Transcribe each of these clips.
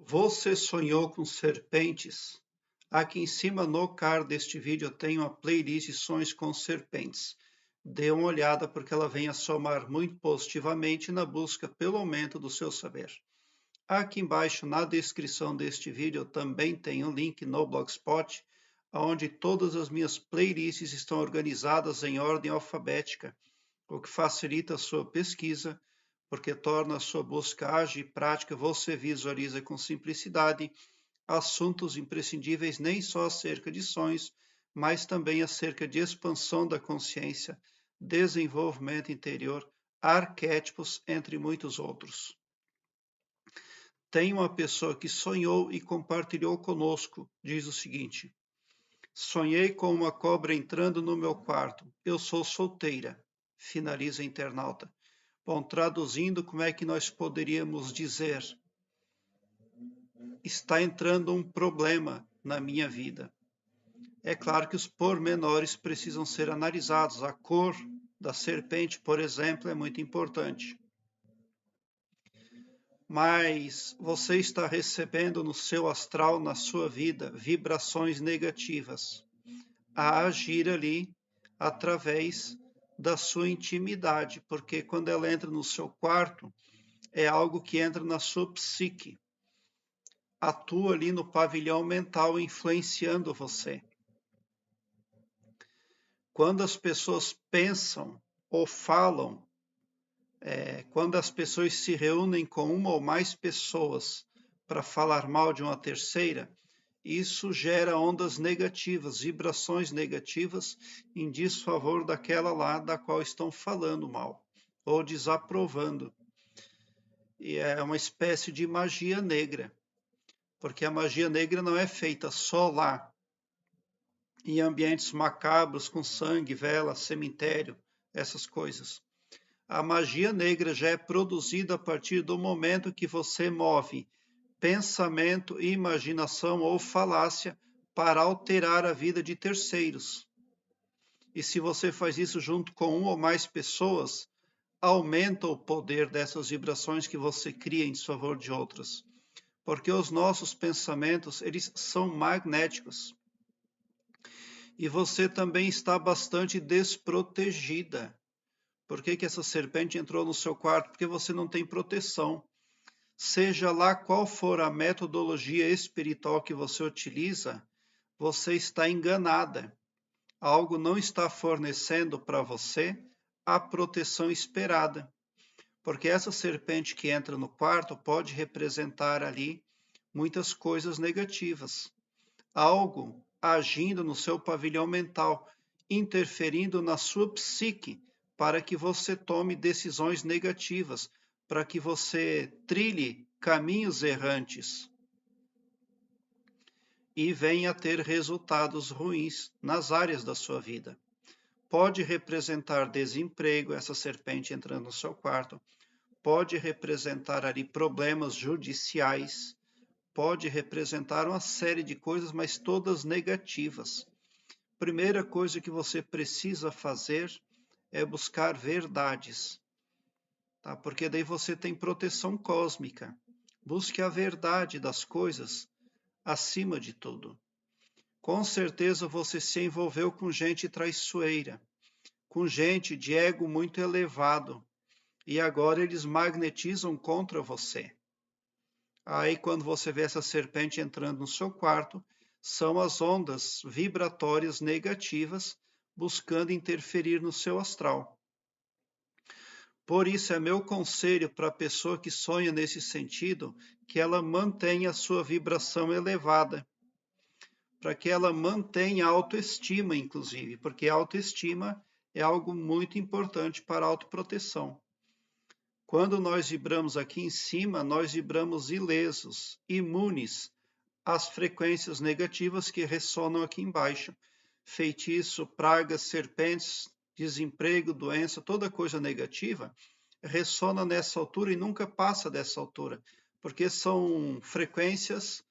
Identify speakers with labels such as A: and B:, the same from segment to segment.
A: Você sonhou com serpentes? Aqui em cima no card deste vídeo eu tenho uma playlist de sonhos com serpentes. Dê uma olhada porque ela vem a somar muito positivamente na busca pelo aumento do seu saber. Aqui embaixo na descrição deste vídeo eu também tenho um link no Blogspot, onde todas as minhas playlists estão organizadas em ordem alfabética, o que facilita a sua pesquisa, porque torna a sua busca ágil e prática, você visualiza com simplicidade assuntos imprescindíveis nem só acerca de sonhos, mas também acerca de expansão da consciência, desenvolvimento interior, arquétipos, entre muitos outros. Tem uma pessoa que sonhou e compartilhou conosco, diz o seguinte: sonhei com uma cobra entrando no meu quarto. Eu sou solteira, finaliza a internauta. Bom, traduzindo, como é que nós poderíamos dizer? Está entrando um problema na minha vida. É claro que os pormenores precisam ser analisados. A cor da serpente, por exemplo, é muito importante. Mas você está recebendo no seu astral, na sua vida, vibrações negativas a agir ali através da sua intimidade, porque quando ela entra no seu quarto, é algo que entra na sua psique, atua ali no pavilhão mental, influenciando você. Quando as pessoas pensam ou falam, quando as pessoas se reúnem com uma ou mais pessoas para falar mal de uma terceira, isso gera ondas negativas, vibrações negativas em desfavor daquela lá da qual estão falando mal ou desaprovando. E é uma espécie de magia negra, porque a magia negra não é feita só lá, em ambientes macabros, com sangue, vela, cemitério, essas coisas. A magia negra já é produzida a partir do momento que você move pensamento, imaginação ou falácia para alterar a vida de terceiros. E se você faz isso junto com uma ou mais pessoas, aumenta o poder dessas vibrações que você cria em favor de outras. Porque os nossos pensamentos, eles são magnéticos. E você também está bastante desprotegida. Por que essa serpente entrou no seu quarto? Porque você não tem proteção. Seja lá qual for a metodologia espiritual que você utiliza, você está enganada. Algo não está fornecendo para você a proteção esperada. Porque essa serpente que entra no quarto pode representar ali muitas coisas negativas. Algo agindo no seu pavilhão mental, interferindo na sua psique, para que você tome decisões negativas, para que você trilhe caminhos errantes e venha a ter resultados ruins nas áreas da sua vida. Pode representar desemprego, essa serpente entrando no seu quarto, pode representar ali problemas judiciais, pode representar uma série de coisas, mas todas negativas. Primeira coisa que você precisa fazer é buscar verdades, tá? Porque daí você tem proteção cósmica. Busque a verdade das coisas acima de tudo. Com certeza você se envolveu com gente traiçoeira, com gente de ego muito elevado, e agora eles magnetizam contra você. Aí, quando você vê essa serpente entrando no seu quarto, são as ondas vibratórias negativas buscando interferir no seu astral. Por isso, é meu conselho para a pessoa que sonha nesse sentido, que ela mantenha a sua vibração elevada, para que ela mantenha a autoestima, inclusive, porque a autoestima é algo muito importante para a autoproteção. Quando nós vibramos aqui em cima, nós vibramos ilesos, imunes às frequências negativas que ressonam aqui embaixo. Feitiço, pragas, serpentes, desemprego, doença, toda coisa negativa ressona nessa altura e nunca passa dessa altura, porque são frequências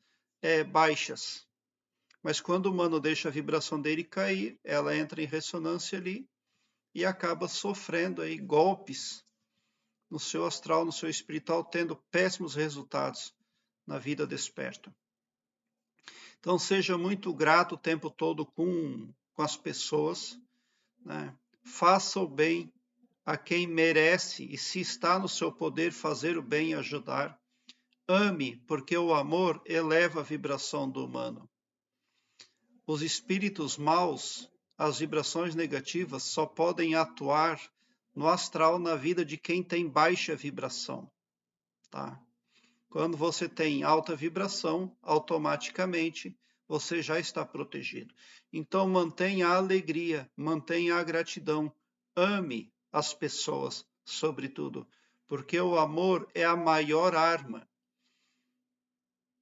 A: baixas. Mas quando o humano deixa a vibração dele cair, ela entra em ressonância ali e acaba sofrendo aí golpes no seu astral, no seu espiritual, tendo péssimos resultados, na vida desperta. Então, seja muito grato o tempo todo com as pessoas, né? Faça o bem a quem merece e, se está no seu poder, fazer o bem e ajudar. Ame, porque o amor eleva a vibração do humano. Os espíritos maus, as vibrações negativas, só podem atuar no astral na vida de quem tem baixa vibração, tá? Quando você tem alta vibração, automaticamente você já está protegido. Então mantenha a alegria, mantenha a gratidão, ame as pessoas, sobretudo, porque o amor é a maior arma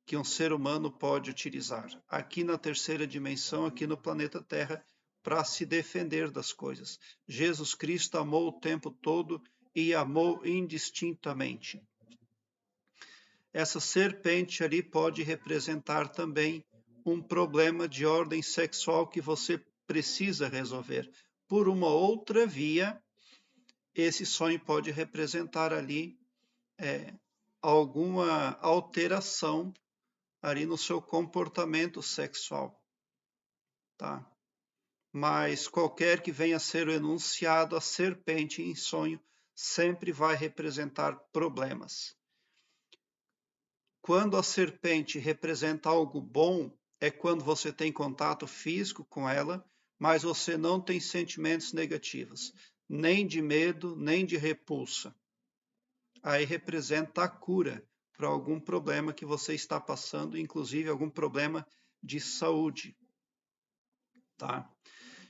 A: que um ser humano pode utilizar aqui na terceira dimensão, aqui no planeta Terra, para se defender das coisas. Jesus Cristo amou o tempo todo e amou indistintamente. Essa serpente ali pode representar também um problema de ordem sexual que você precisa resolver. Por uma outra via, esse sonho pode representar ali alguma alteração ali no seu comportamento sexual, tá? Mas qualquer que venha a ser o enunciado, a serpente em sonho sempre vai representar problemas. Quando a serpente representa algo bom, é quando você tem contato físico com ela, mas você não tem sentimentos negativos, nem de medo, nem de repulsa. Aí representa a cura para algum problema que você está passando, inclusive algum problema de saúde, tá?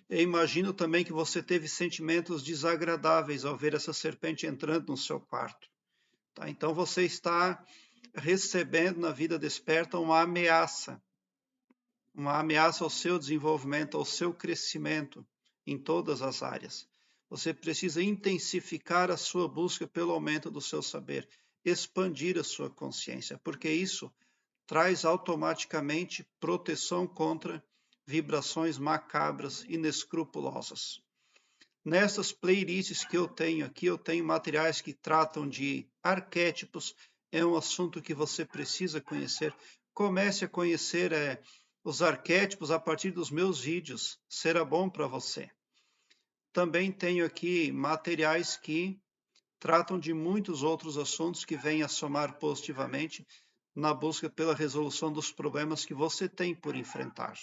A: Eu imagino também que você teve sentimentos desagradáveis ao ver essa serpente entrando no seu quarto, tá? Então você está recebendo na vida desperta uma ameaça ao seu desenvolvimento, ao seu crescimento em todas as áreas. Você precisa intensificar a sua busca pelo aumento do seu saber, expandir a sua consciência, porque isso traz automaticamente proteção contra vibrações macabras, inescrupulosas. Nessas playlists que eu tenho aqui, eu tenho materiais que tratam de arquétipos, é um assunto que você precisa conhecer. Comece a conhecer os arquétipos a partir dos meus vídeos, será bom para você. Também tenho aqui materiais que tratam de muitos outros assuntos que vêm a somar positivamente na busca pela resolução dos problemas que você tem por enfrentar.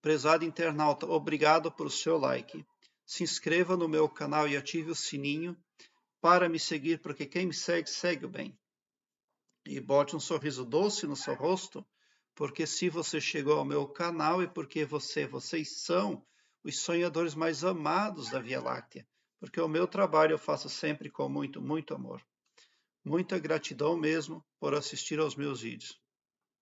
A: Prezado internauta, obrigado por seu like. Se inscreva no meu canal e ative o sininho para me seguir, porque quem me segue, segue o bem. E bote um sorriso doce no seu rosto, porque se você chegou ao meu canal é porque vocês são os sonhadores mais amados da Via Láctea, porque o meu trabalho eu faço sempre com muito, muito amor. Muita gratidão mesmo por assistir aos meus vídeos.